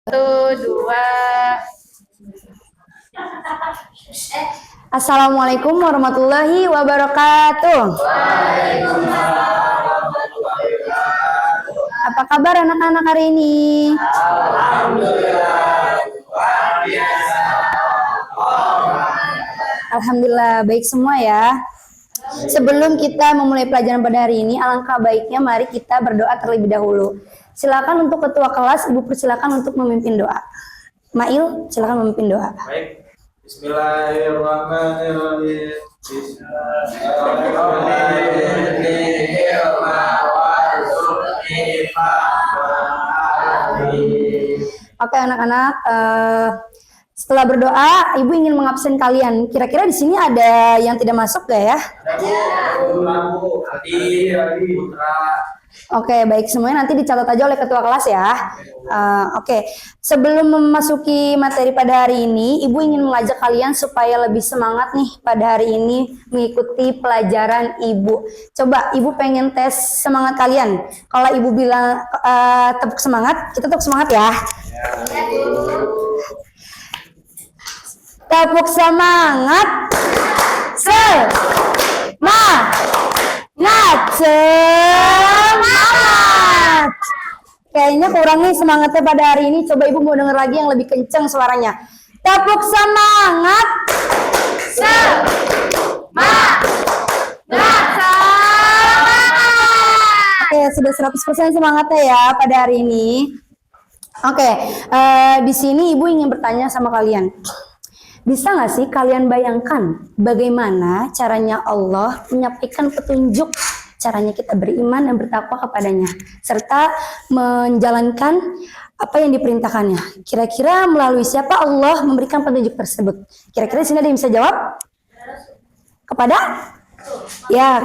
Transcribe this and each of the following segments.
Satu, dua. Assalamualaikum warahmatullahi wabarakatuh. Apa kabar anak-anak hari ini? Alhamdulillah baik semua ya. Sebelum kita memulai pelajaran pada hari ini, alangkah baiknya mari kita berdoa terlebih dahulu. Silakan untuk ketua kelas, Ibu persilakan untuk memimpin doa. Mail, silakan memimpin doa. Baik. Bismillahirrahmanirrahim. Oke anak-anak, setelah berdoa, Ibu ingin mengabsen kalian. Kira-kira di sini ada yang tidak masuk gak ya? Oke, baik semuanya nanti dicatat aja oleh ketua kelas ya. Oke, sebelum memasuki materi pada hari ini, Ibu ingin mengajak kalian supaya lebih semangat nih pada hari ini mengikuti pelajaran Ibu. Coba Ibu pengen tes semangat kalian. Kalau Ibu bilang tepuk semangat, kita tepuk semangat ya. Tepuk semangat. Semangat. Kayaknya kurang nih semangatnya pada hari ini. Coba Ibu mau denger lagi yang lebih kenceng suaranya. Tepuk semangat. Semangat. Oke, sudah 100% semangatnya ya pada hari ini. Oke, di sini Ibu ingin bertanya sama kalian. Bisa nggak sih kalian bayangkan bagaimana caranya Allah menyampaikan petunjuk, caranya kita beriman dan bertakwa kepadanya, serta menjalankan apa yang diperintahkannya. Kira-kira melalui siapa Allah memberikan petunjuk tersebut? Kira-kira di sini ada yang bisa jawab? Kepada? Ya,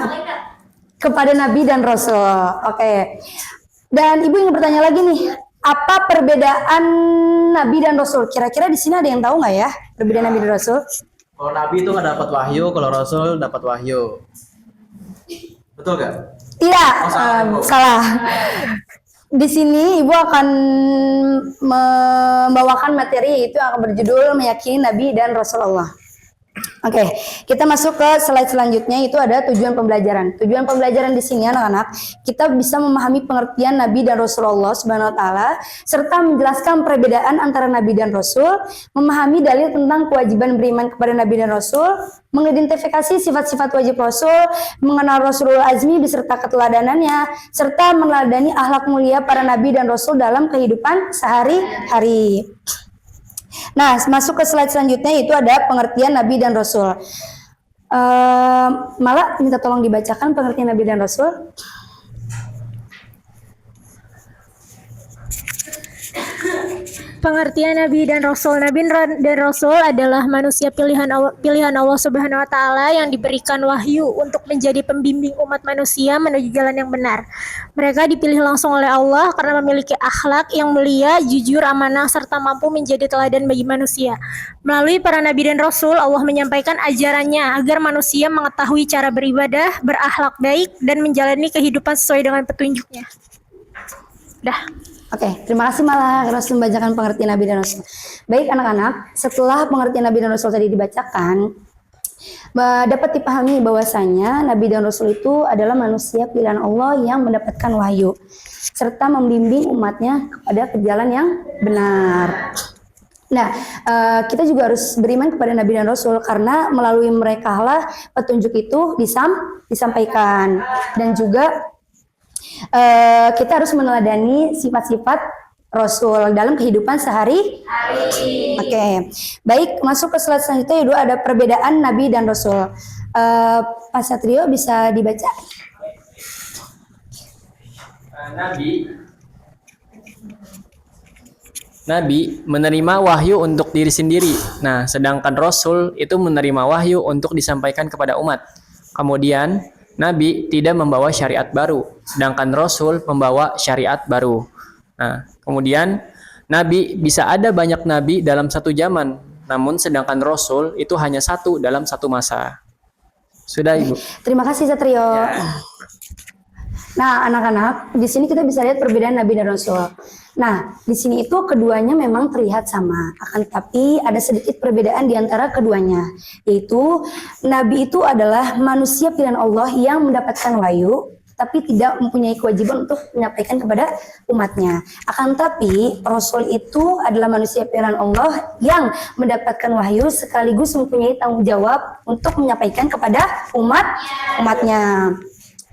kepada Nabi dan Rasul. Oke. Dan Ibu ingin bertanya lagi nih. Apa perbedaan Nabi dan Rasul? Kira-kira di sini ada yang tahu nggak ya perbedaan Nabi dan Rasul? Kalau Nabi itu nggak dapat wahyu, kalau Rasul dapat wahyu. Betul nggak? Tidak, salah. Di sini Ibu akan membawakan materi yaitu akan berjudul meyakini Nabi dan Rasulullah. Oke, kita masuk ke slide selanjutnya, itu ada tujuan pembelajaran. Tujuan pembelajaran di sini anak-anak, kita bisa memahami pengertian Nabi dan Rasulullah Subhanahu wa taala serta menjelaskan perbedaan antara Nabi dan Rasul, memahami dalil tentang kewajiban beriman kepada Nabi dan Rasul, mengidentifikasi sifat-sifat wajib Rasul, mengenal Rasulul Azmi beserta keteladanannya, serta meneladani akhlak mulia para Nabi dan Rasul dalam kehidupan sehari-hari. Nah, masuk ke slide selanjutnya itu ada pengertian Nabi dan Rasul. Malah minta tolong dibacakan pengertian Nabi dan Rasul. Pengertian Nabi dan Rasul. Nabi dan Rasul adalah manusia pilihan Allah Subhanahu wa taala yang diberikan wahyu untuk menjadi pembimbing umat manusia menuju jalan yang benar. Mereka dipilih langsung oleh Allah karena memiliki akhlak yang mulia, jujur, amanah serta mampu menjadi teladan bagi manusia. Melalui para nabi dan rasul, Allah menyampaikan ajarannya agar manusia mengetahui cara beribadah, berakhlak baik dan menjalani kehidupan sesuai dengan petunjuknya. Oke, terima kasih malah Rasul membacakan pengertian Nabi dan Rasul. Baik anak-anak, setelah pengertian Nabi dan Rasul tadi dibacakan, dapat dipahami bahwasanya Nabi dan Rasul itu adalah manusia pilihan Allah yang mendapatkan wahyu, serta membimbing umatnya kepada jalan yang benar. Nah, kita juga harus beriman kepada Nabi dan Rasul karena melalui mereka lah petunjuk itu disampaikan. Dan juga kita harus meneladani sifat-sifat Rasul dalam kehidupan sehari-hari. Oke, baik, masuk ke slide selanjutnya itu ada perbedaan Nabi dan Rasul. Pak Satrio bisa dibaca? Nabi menerima wahyu untuk diri sendiri. Nah, sedangkan Rasul itu menerima wahyu untuk disampaikan kepada umat. Kemudian Nabi tidak membawa syariat baru, sedangkan Rasul membawa syariat baru. Nah, kemudian Nabi bisa ada banyak Nabi dalam satu zaman, namun sedangkan Rasul itu hanya satu dalam satu masa. Sudah, Ibu. Terima kasih Satrio. Nah, anak-anak, di sini kita bisa lihat perbedaan Nabi dan Rasul. Nah, di sini itu keduanya memang terlihat sama, akan tetapi ada sedikit perbedaan di antara keduanya, yaitu Nabi itu adalah manusia pilihan Allah yang mendapatkan wahyu, tapi tidak mempunyai kewajiban untuk menyampaikan kepada umatnya. Akan tapi Rasul itu adalah manusia pilihan Allah yang mendapatkan wahyu sekaligus mempunyai tanggung jawab untuk menyampaikan kepada umatnya.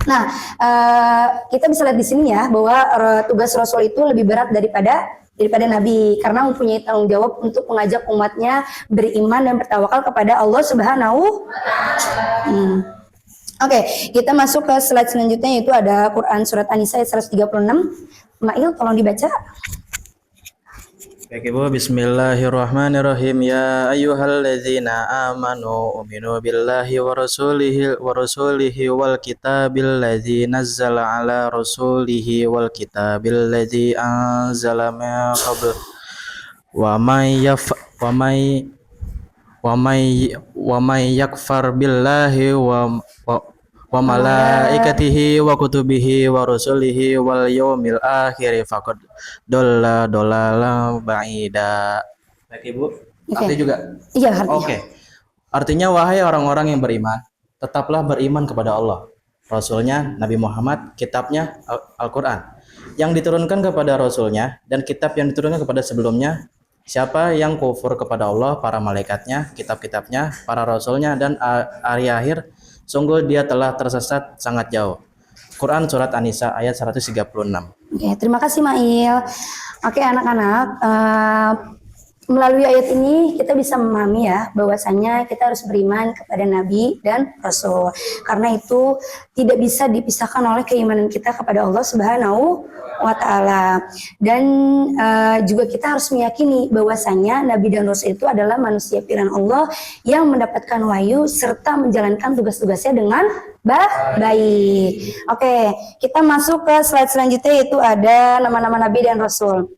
Nah, kita bisa lihat di sini ya bahwa tugas Rasul itu lebih berat daripada Nabi karena mempunyai tanggung jawab untuk mengajak umatnya beriman dan bertawakal kepada Allah Subhanahu. Oke, kita masuk ke slide selanjutnya, yaitu ada Quran surat An-Nisa ayat 136. Mail, tolong dibaca. Baik Ibu, bismillahirrahmanirrahim. Ya ayyuhalladzina amanu uminu billahi wa rasulihi wal kitabil ladzi nazzala ala rasulihi wal kitabil ladzi anzala min qabl wa may yakfar billahi wa malaikatihi wa kutubihi wa rusulihi wal yaumil akhir faqad dhalla dhalalan ba'ida. Baik Ibu, arti juga? Iya, artinya. Oke. Artinya wahai orang-orang yang beriman, tetaplah beriman kepada Allah, Rasulnya Nabi Muhammad, kitabnya Al-Quran yang diturunkan kepada Rasulnya dan kitab yang diturunkan kepada sebelumnya. Siapa yang kufur kepada Allah, para malaikatnya, kitab-kitabnya, para rasulnya dan hari akhir, sungguh dia telah tersesat sangat jauh. Quran surat An-Nisa ayat 136. Oke, terima kasih Mail. Oke anak-anak, melalui ayat ini kita bisa memahami ya bahwasanya kita harus beriman kepada Nabi dan Rasul. Karena itu tidak bisa dipisahkan oleh keimanan kita kepada Allah Subhanahu wa Ta'ala. Dan juga kita harus meyakini bahwasanya Nabi dan Rasul itu adalah manusia pilihan Allah yang mendapatkan wahyu serta menjalankan tugas-tugasnya dengan baik. Oke, kita masuk ke slide selanjutnya, yaitu ada nama-nama Nabi dan Rasul.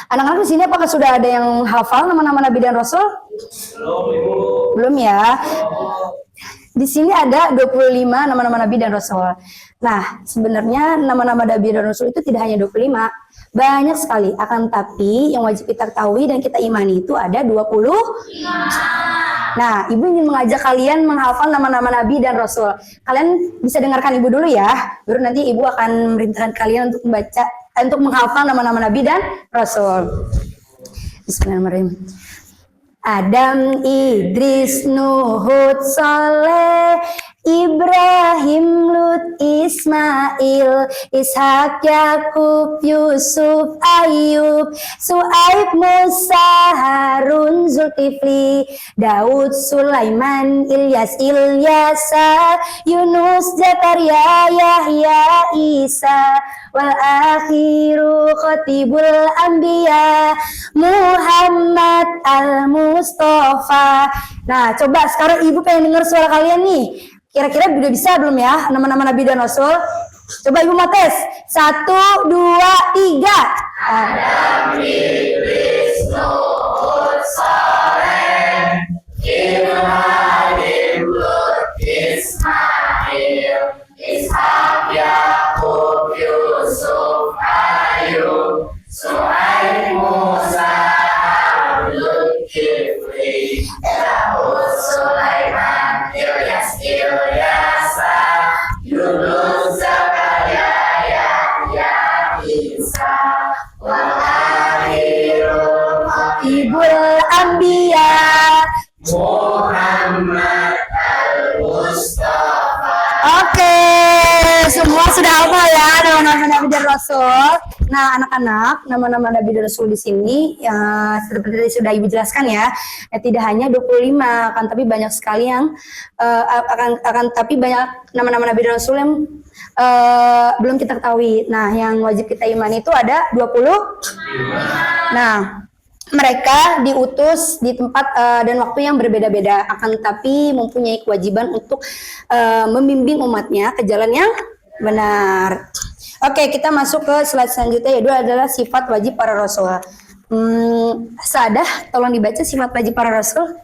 Anak-anak di sini apakah sudah ada yang hafal nama-nama Nabi dan Rasul? Belum ya. Di sini ada 25 nama-nama Nabi dan Rasul. Nah, sebenarnya nama-nama Nabi dan Rasul itu tidak hanya 25, banyak sekali. Akan tapi yang wajib kita ketahui dan kita imani itu ada 20. Nah, Ibu ingin mengajak kalian menghafal nama-nama Nabi dan Rasul. Kalian bisa dengarkan Ibu dulu ya, baru nanti Ibu akan memerintahkan kalian untuk untuk menghafal nama-nama Nabi dan Rasul. Bismillahirrahmanirrahim. Adam, Idris, Nuh, Hud, Saleh, Ibrahim, Lut, Ismail, Ishak, Yakub, Yusuf, Ayub, Su'aib, Musa, Harun, Zulkifli, Daud, Sulaiman, Ilyas, Ilyasa, Yunus, Zakaria, Yahya, Isa, wal akhiru khatibul anbiya Muhammad al-Mustafa. Nah, coba sekarang Ibu pengen dengar suara kalian nih. Kira-kira udah bisa belum ya nama-nama Nabi dan Rasul? Coba Ibu mau tes. 1, 2, 3. Adam, Idris, Nuh, Saleh, Ibrahim, Lut, Ismail, Ishak, Yakub, Yusuf, Ayub, Su'aib, Musa, Harun, Zulkifli, Daud, Sulaiman, Ilyas, Ilyasa, Yunus, Zakaria, Yahya, Isa, wal akhirul Ibul Anbiya Muhammad al-Mustafa. Oke, semua sudah hafal ya nama-nama Nabi dan Rasul. Nah, anak-anak, nama-nama Nabi dan Rasul di sini ya seperti sudah Ibu jelaskan ya, tidak hanya 25, kan tapi banyak sekali yang tapi banyak nama-nama Nabi dan Rasul yang belum kita ketahui. Nah, yang wajib kita imani itu ada 20. Nah, mereka diutus di tempat dan waktu yang berbeda-beda, akan tapi mempunyai kewajiban untuk membimbing umatnya ke jalan yang benar. Oke, kita masuk ke slide selanjutnya, yaitu adalah sifat wajib para rasul. Sadah, tolong dibaca sifat wajib para rasul.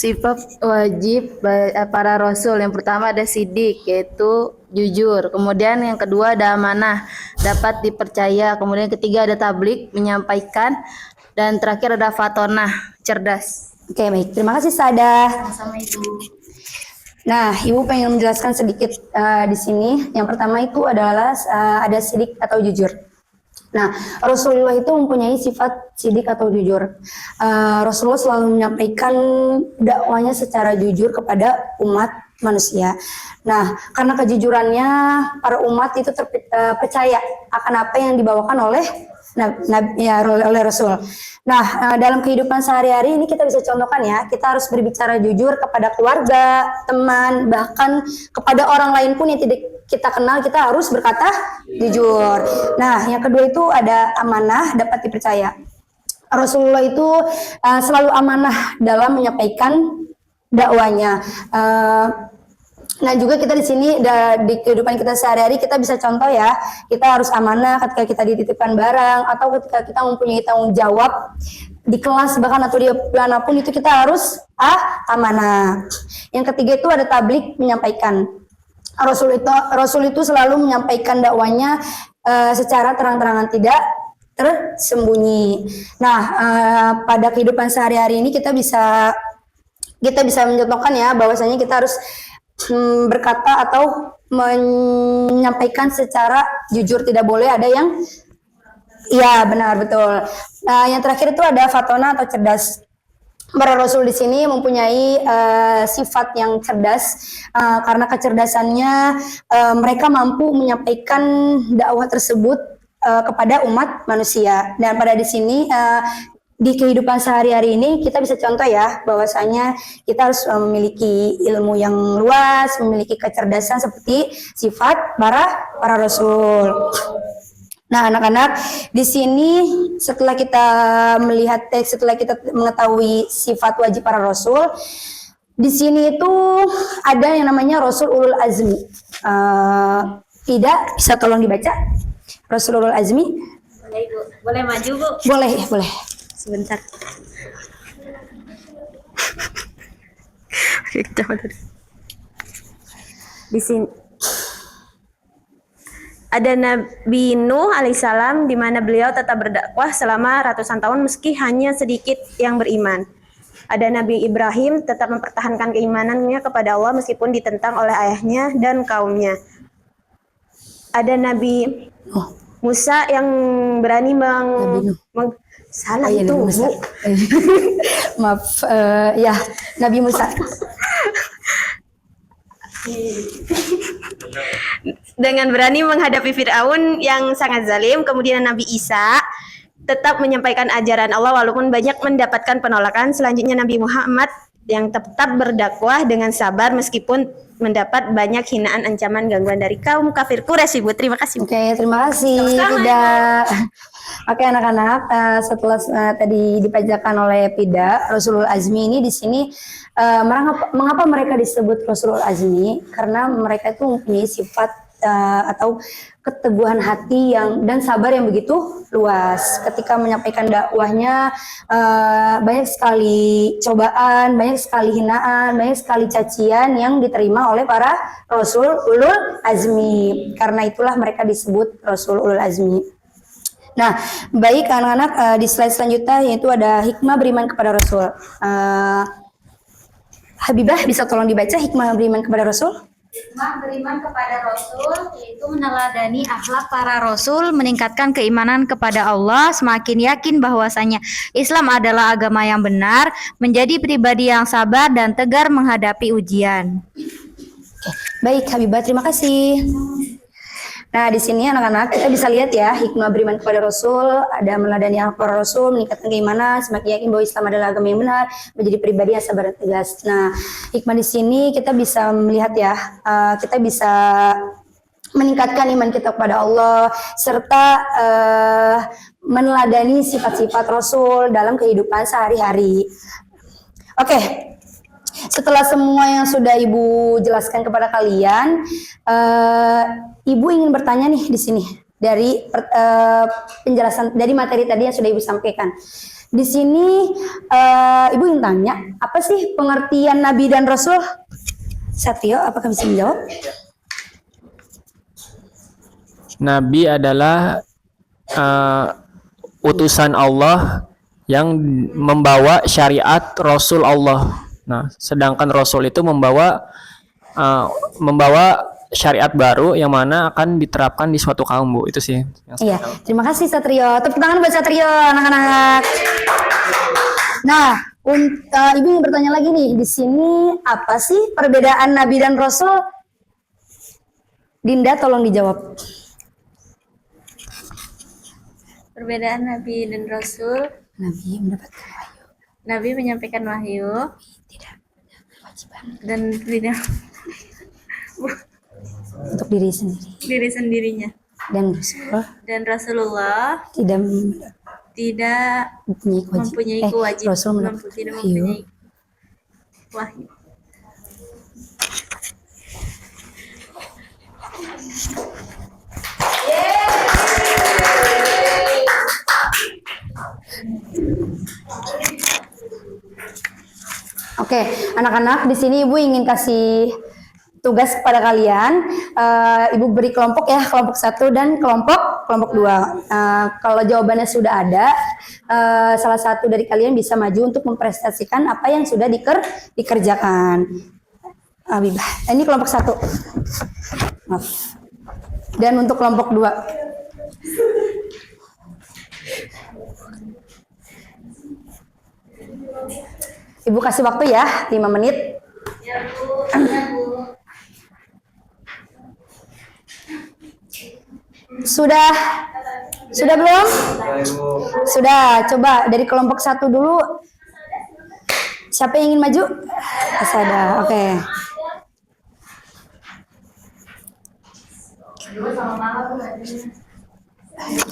Sifat wajib para rasul. Yang pertama ada sidik, yaitu jujur. Kemudian yang kedua ada amanah, dapat dipercaya. Kemudian yang ketiga ada tablik, menyampaikan. Dan terakhir ada fatonah, cerdas. Oke, baik. Terima kasih Sada. Sama Ibu. Nah, Ibu pengen menjelaskan sedikit di sini. Yang pertama itu adalah ada sidik atau jujur. Nah, Rasulullah itu mempunyai sifat sidik atau jujur. Rasulullah selalu menyampaikan dakwanya secara jujur kepada umat manusia. Nah, karena kejujurannya, para umat itu percaya akan apa yang dibawakan oleh oleh Rasul. Nah, dalam kehidupan sehari-hari ini kita bisa contohkan ya, kita harus berbicara jujur kepada keluarga, teman, bahkan kepada orang lain pun yang tidak kita kenal, kita harus berkata jujur. Nah, yang kedua itu ada amanah, dapat dipercaya. Rasulullah itu selalu amanah dalam menyampaikan dakwanya. Nah, juga kita di sini di kehidupan kita sehari-hari kita bisa contoh ya, kita harus amanah ketika kita dititipkan barang atau ketika kita mempunyai tanggung jawab di kelas bahkan atau di manapun itu kita harus amanah. Yang ketiga itu ada tablik, menyampaikan. Rasul itu selalu menyampaikan dakwanya secara terang-terangan, tidak tersembunyi. Nah, pada kehidupan sehari-hari ini kita bisa mencontohkan ya bahwasanya kita harus berkata atau menyampaikan secara jujur, tidak boleh ada yang benar, betul. Nah, yang terakhir itu ada fatona atau cerdas. Para rasul di sini mempunyai sifat yang cerdas karena kecerdasannya mereka mampu menyampaikan dakwah tersebut kepada umat manusia. Dan pada di sini di kehidupan sehari-hari ini kita bisa contoh ya bahwasanya kita harus memiliki ilmu yang luas, memiliki kecerdasan seperti sifat para rasul. Nah, anak-anak, di sini setelah kita melihat setelah kita mengetahui sifat wajib para rasul, di sini itu ada yang namanya Rasul Ulul Azmi. Tidak bisa tolong dibaca Rasul Ulul Azmi? Boleh Ibu, boleh maju Bu? Boleh, boleh. Sebentar. Di sini ada Nabi Nuh alaihissalam, di mana beliau tetap berdakwah selama ratusan tahun meski hanya sedikit yang beriman. Ada Nabi Ibrahim tetap mempertahankan keimanannya kepada Allah meskipun ditentang oleh ayahnya dan kaumnya. Ada Nabi Musa yang berani salah iya, itu Nabi Musa. Maaf, ya Nabi Musa. Dengan berani menghadapi Fir'aun yang sangat zalim. Kemudian Nabi Isa tetap menyampaikan ajaran Allah walaupun banyak mendapatkan penolakan. Selanjutnya Nabi Muhammad yang tetap berdakwah dengan sabar meskipun mendapat banyak hinaan, ancaman, gangguan dari kaum kafir Quraisy. Ibu, terima kasih. Oke, terima kasih. Oke, anak-anak, setelah tadi dibacakan oleh Pida, Rasulul Azmi ini di sini mengapa mereka disebut Rasulul Azmi? Karena mereka itu mempunyai sifat atau keteguhan hati dan sabar yang begitu luas. Ketika menyampaikan dakwahnya, banyak sekali cobaan, banyak sekali hinaan, banyak sekali cacian yang diterima oleh para Rasul Ulul Azmi. Karena itulah mereka disebut Rasul Ulul Azmi. Nah, baik anak-anak, di slide selanjutnya yaitu ada hikmah beriman kepada Rasul. Habibah bisa tolong dibaca hikmah beriman kepada Rasul? Hikmah beriman kepada Rasul yaitu meneladani akhlak para Rasul, meningkatkan keimanan kepada Allah, semakin yakin bahwasanya Islam adalah agama yang benar, menjadi pribadi yang sabar dan tegar menghadapi ujian. Baik, Habibah, terima kasih. Nah, di sini anak-anak kita bisa lihat ya hikmah beriman kepada Rasul, ada meneladani akhlak para Rasul, meningkatkan keimanan, semakin yakin bahwa Islam adalah agama yang benar, menjadi pribadi yang sabar dan tegas. Nah, hikmah di sini kita bisa melihat ya, kita bisa meningkatkan iman kita kepada Allah serta meneladani sifat-sifat Rasul dalam kehidupan sehari-hari. Oke. Setelah semua yang sudah Ibu jelaskan kepada kalian, Ibu ingin bertanya nih di sini. dari penjelasan dari materi tadi yang sudah Ibu sampaikan. Di sini Ibu ingin tanya, apa sih pengertian Nabi dan Rasul? Satrio, apakah bisa menjawab? Nabi adalah utusan Allah yang membawa syariat Rasul Allah. Nah, sedangkan Rasul itu membawa syariat baru yang mana akan diterapkan di suatu kaum, Bu. Itu sih yang saya Iya, tahu. terima kasih Satrio. Tepuk tangan buat Satrio, anak-anak. Nah, Ibu ingin bertanya lagi nih, di sini apa sih perbedaan Nabi dan Rasul? Dinda, tolong dijawab. Perbedaan Nabi dan Rasul, Nabi mendapatkan wahyu, Nabi menyampaikan wahyu tidak kewajiban dan tidak untuk diri sendiri. diri sendirinya. Dan Rasulullah Dan Rasulullah tidak tidak mempunyai kewajiban, Rasul mendapatkan tidak wahyu. mempunyai wahyu. Oke, anak-anak, di sini Ibu ingin kasih tugas kepada kalian. Ibu beri kelompok ya, kelompok 1 dan kelompok 2. Kalau jawabannya sudah ada, salah satu dari kalian bisa maju untuk mempresentasikan apa yang sudah dikerjakan. Habibah, ini kelompok 1. Maaf. Dan untuk kelompok 2. Ibu kasih waktu ya, 5 menit. Ya Bu, ya Bu. Sudah belum? Sudah. Coba dari kelompok 1 dulu. Siapa yang ingin maju? Asada. Oke.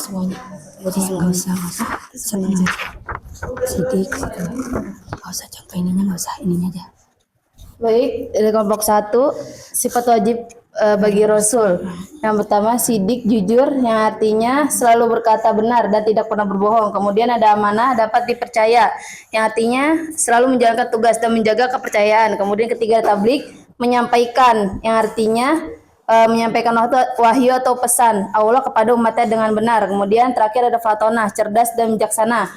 Semuanya. Jadi nggak usah. Senang aja. Sidik. Nggak usah contoh ininya, nggak usah ininya aja. Baik, dari kelompok 1, sifat wajib bagi Rasul. Yang pertama, sidik, jujur, yang artinya selalu berkata benar dan tidak pernah berbohong. Kemudian ada amanah, dapat dipercaya, yang artinya selalu menjalankan tugas dan menjaga kepercayaan. Kemudian ketiga, tablik, menyampaikan, yang artinya menyampaikan wahyu atau pesan Allah kepada umatnya dengan benar. Kemudian terakhir ada fatonah, cerdas dan bijaksana,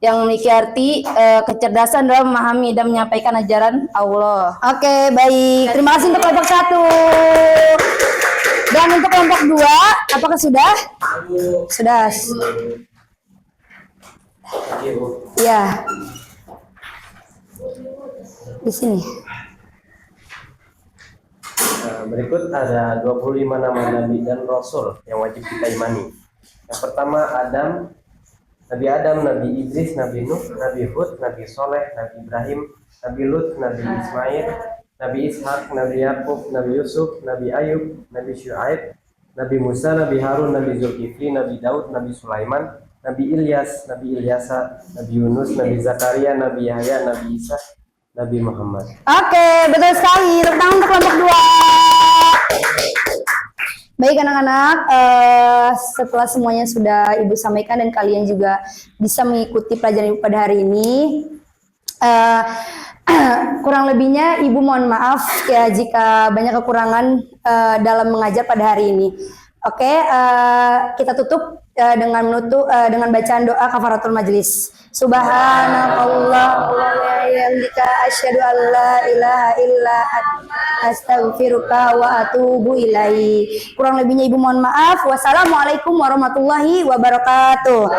yang memiliki arti kecerdasan dalam memahami dan menyampaikan ajaran Allah. Oke, baik. Terima kasih untuk kelompok 1. Dan untuk kelompok 2, apakah sudah? Sudah. Ya. Di sini. Berikut ada 25 nama Nabi dan Rasul yang wajib kita imani. Yang pertama Nabi Adam, Nabi Idris, Nabi Nuh, Nabi Hud, Nabi Soleh, Nabi Ibrahim, Nabi Lut, Nabi Ismail, Nabi Ishak, Nabi Yakub, Nabi Yusuf, Nabi Ayub, Nabi Syuaib, Nabi Musa, Nabi Harun, Nabi Zulkifli, Nabi Daud, Nabi Sulaiman, Nabi Ilyas, Nabi Ilyasa, Nabi Yunus, Nabi Zakaria, Nabi Yahya, Nabi Isa, Nabi Muhammad. Oke, betul sekali. Tepuk tangan untuk kelompok 2. Baik anak-anak, setelah semuanya sudah Ibu sampaikan dan kalian juga bisa mengikuti pelajaran Ibu pada hari ini, kurang lebihnya Ibu mohon maaf ya jika banyak kekurangan dalam mengajar pada hari ini. Oke, kita tutup dengan bacaan doa kafaratul majlis. Subhanallah wa bihamdika asyhadu an la ilaha illa anta astaghfiruka wa atubu ilaik. Kurang lebihnya Ibu mohon maaf. Wassalamualaikum warahmatullahi wabarakatuh.